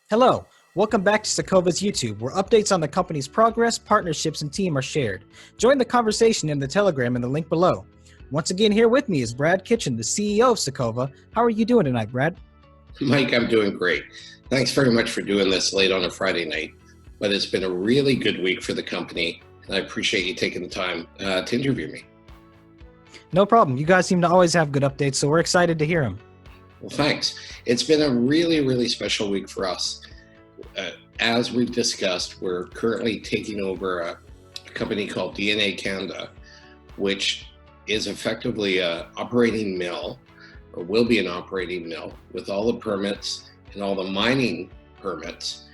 Hello, welcome back to Secova's YouTube, where updates on the company's progress, partnerships, and team are shared. Join the conversation in the Telegram in the link below. Once again, here with me is Brad Kitchen, the CEO of Secova. How are you doing tonight, Brad? Mike, I'm doing great. Thanks very much for doing this late on a Friday night, but it's been a really good week for the company, and I appreciate you taking the time to interview me. No problem. You guys seem to always have good updates, so we're excited to hear them. Well, thanks. It's been a really special week for us. As we've discussed, we're currently taking over a company called DNA Canada, which is effectively an operating mill, or will be an operating mill, with all the permits and all the mining permits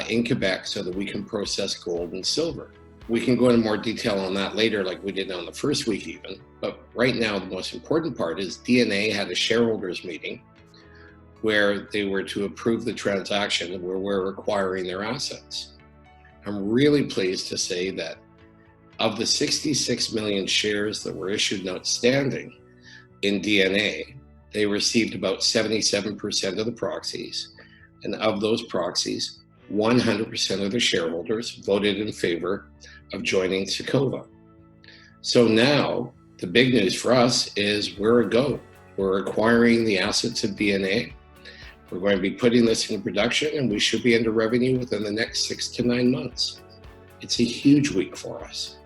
in Quebec so that we can process gold and silver. We can go into more detail on that later, like we did on the first week even. But right now, the most important part is DNA had a shareholders meeting where they were to approve the transaction where we're acquiring their assets. I'm really pleased to say that of the 66 million shares that were issued and outstanding in DNA, they received about 77% of the proxies. And of those proxies, 100% of the shareholders voted in favor of joining Secova. So now the big news for us is we're a go. We're acquiring the assets of DNA. We're going to be putting this into production, and we should be into revenue within the next 6 to 9 months. It's a huge week for us.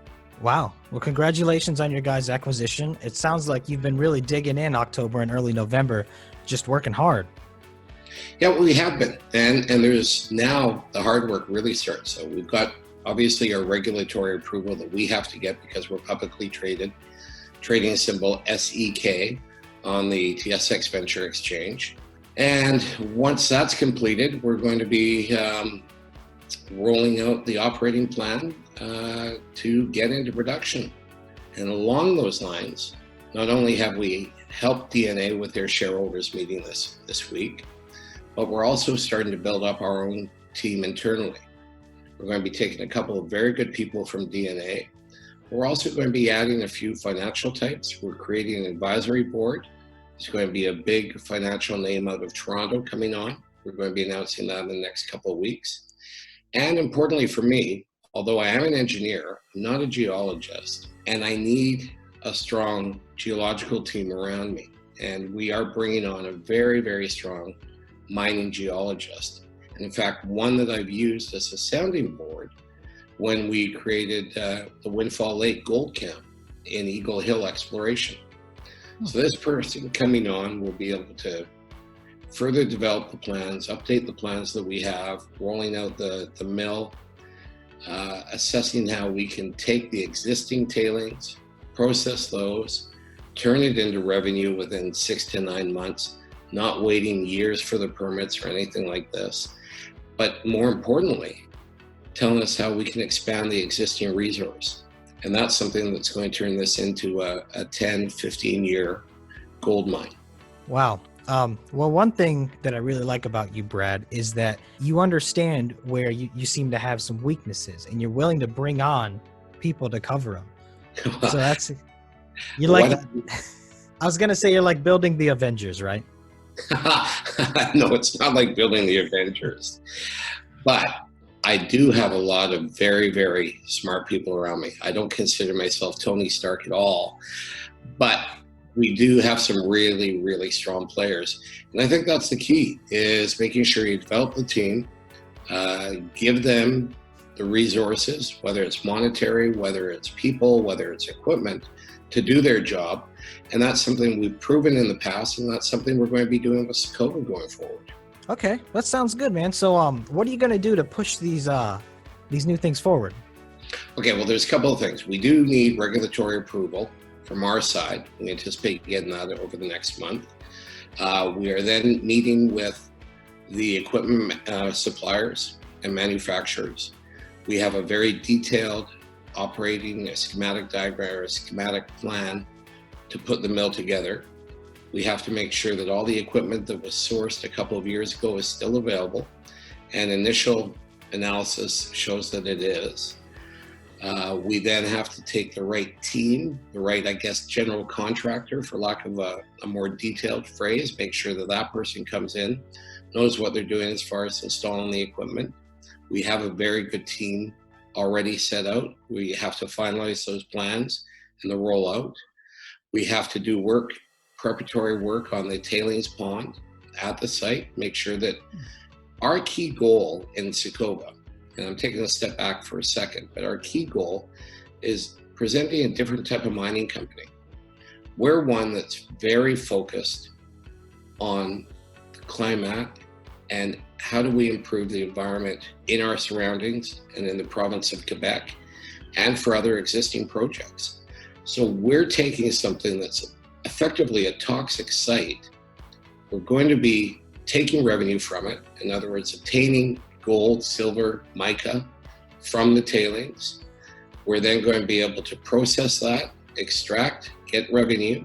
Wow. Well, congratulations on your guys' acquisition. It sounds like you've been really digging in October and early November, just working hard. Yeah, we have been. And there's now the hard work really starts. So we've got obviously our regulatory approval that we have to get because we're publicly traded, trading symbol SEK on the TSX Venture Exchange. And once that's completed, we're going to be rolling out the operating plan to get into production. And along those lines, not only have we helped DNA with their shareholders meeting this week, but we're also starting to build up our own team internally. We're going to be taking a couple of very good people from DNA. We're also going to be adding a few financial types. We're creating an advisory board. There's going to be a big financial name out of Toronto coming on. We're going to be announcing that in the next couple of weeks. And importantly for me, although I am an engineer, I'm not a geologist, and I need a strong geological team around me. And we are bringing on a very strong mining geologist. And in fact, one that I've used as a sounding board when we created the Windfall Lake Gold Camp in Eagle Hill Exploration. So this person coming on will be able to further develop the plans, update the plans that we have, rolling out the mill, assessing how we can take the existing tailings, process those, turn it into revenue within 6 to 9 months, not waiting years for the permits or anything like this. But more importantly, telling us how we can expand the existing resource. And that's something that's going to turn this into a 10, 15-year gold mine. Wow. Well, one thing that I really like about you, Brad, is that you understand where you seem to have some weaknesses, and you're willing to bring on people to cover them. So that's, you like, I was going to say you're like building the Avengers, right? No, it's not like building the Avengers. But I do have a lot of very smart people around me. I don't consider myself Tony Stark at all, but we do have some really strong players. And I think that's the key, is making sure you develop the team, give them the resources, whether it's monetary, whether it's people, whether it's equipment, to do their job. And that's something we've proven in the past, and that's something we're going to be doing with Secova going forward. Okay, that sounds good, man. So what are you going to do to push these new things forward? Okay, well, there's a couple of things. We do need regulatory approval from our side. We anticipate getting that over the next month. We are then meeting with the equipment suppliers and manufacturers. We have a very detailed operating a schematic diagram or a schematic plan to put the mill together. We have to make sure that all the equipment that was sourced a couple of years ago is still available, and initial analysis shows that it is. We then have to take the right team, the right, I guess, general contractor, for lack of a more detailed phrase, make sure that that person comes in, knows what they're doing as far as installing the equipment. We have a very good team already set out. We have to finalize those plans and the rollout. We have to do preparatory work on the tailings pond at the site, make sure that our key goal in Secova, and I'm taking a step back for a second, but our key goal is presenting a different type of mining company. We're one that's very focused on the climate and how do we improve the environment in our surroundings and in the province of Quebec and for other existing projects. So we're taking something that's effectively a toxic site. We're going to be taking revenue from it. In other words, obtaining gold, silver, mica from the tailings. We're then going to be able to process that, extract, get revenue,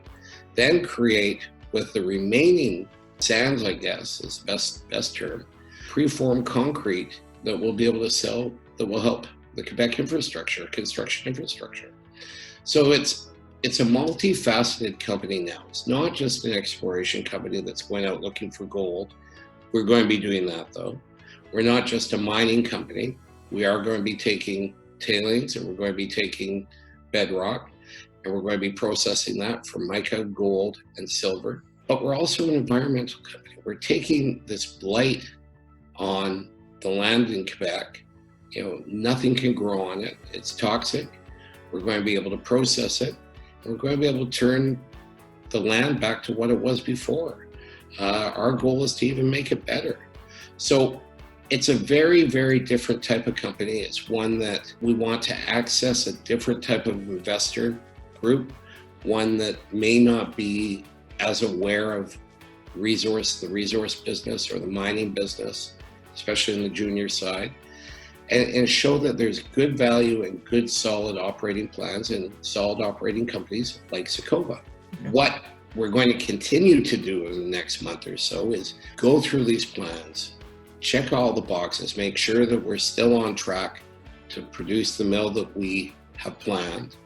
then create with the remaining sands, I guess is the best term, preformed concrete that we'll be able to sell that will help the Quebec infrastructure, construction infrastructure. So it's a multifaceted company now. It's not just an exploration company that's going out looking for gold. We're going to be doing that though. We're not just a mining company. We are going to be taking tailings and we're going to be taking bedrock and we're going to be processing that for mica, gold, and silver. But we're also an environmental company. We're taking this blight on the land in Quebec. Nothing can grow on it. It's toxic. We're going to be able to process it. And we're going to be able to turn the land back to what it was before. Our goal is to even make it better. So it's a very, very different type of company. It's one that we want to access a different type of investor group, one that may not be as aware of the resource business or the mining business, especially in the junior side, and show that there's good value and good solid operating plans and solid operating companies like Secova. Yeah. What we're going to continue to do in the next month or so is go through these plans, check all the boxes, make sure that we're still on track to produce the mill that we have planned,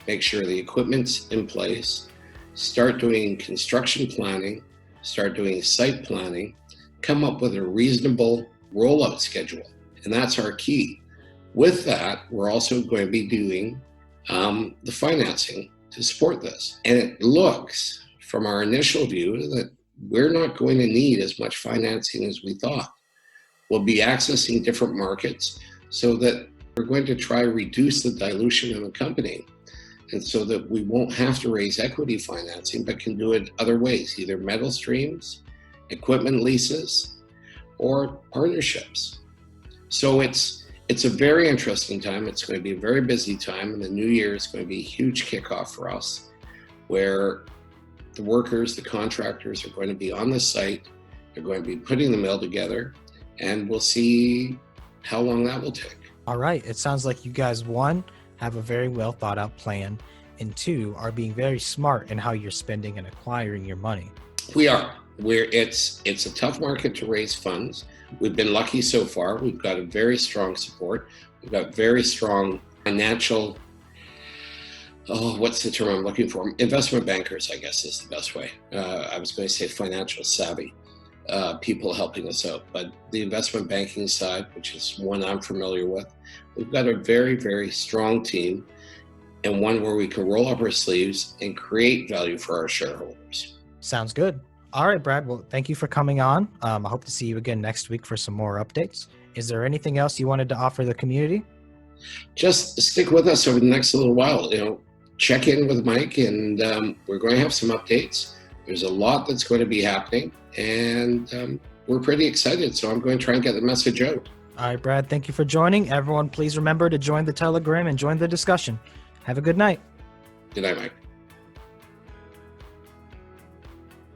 make sure the equipment's in place, start doing construction planning, start doing site planning, come up with a reasonable rollout schedule. And that's our key. With that, we're also going to be doing the financing to support this. And it looks, from our initial view, that we're not going to need as much financing as we thought. We'll be accessing different markets so that we're going to try to reduce the dilution in the company. And so that we won't have to raise equity financing, but can do it other ways, either metal streams, equipment leases, or partnerships. So it's a very interesting time. It's going to be a very busy time, and the new year is going to be a huge kickoff for us, where the workers, the contractors are going to be on the site. They're going to be putting the mill together, and we'll see how long that will take. All right. It sounds like you guys, one, have a very well thought out plan, and two, are being very smart in how you're spending and acquiring your money. We are. It's a tough market to raise funds. We've been lucky so far. We've got a very strong support. We've got very strong financial, what's the term I'm looking for? Investment bankers, I guess is the best way. I was going to say financial savvy people helping us out. But the investment banking side, which is one I'm familiar with, we've got a very, very strong team and one where we can roll up our sleeves and create value for our shareholders. Sounds good. All right, Brad. Well, thank you for coming on. I hope to see you again next week for some more updates. Is there anything else you wanted to offer the community? Just stick with us over the next little while. Check in with Mike, and we're going to have some updates. There's a lot that's going to be happening, and we're pretty excited. So I'm going to try and get the message out. All right, Brad. Thank you for joining. Everyone, please remember to join the Telegram and join the discussion. Have a good night. Good night, Mike.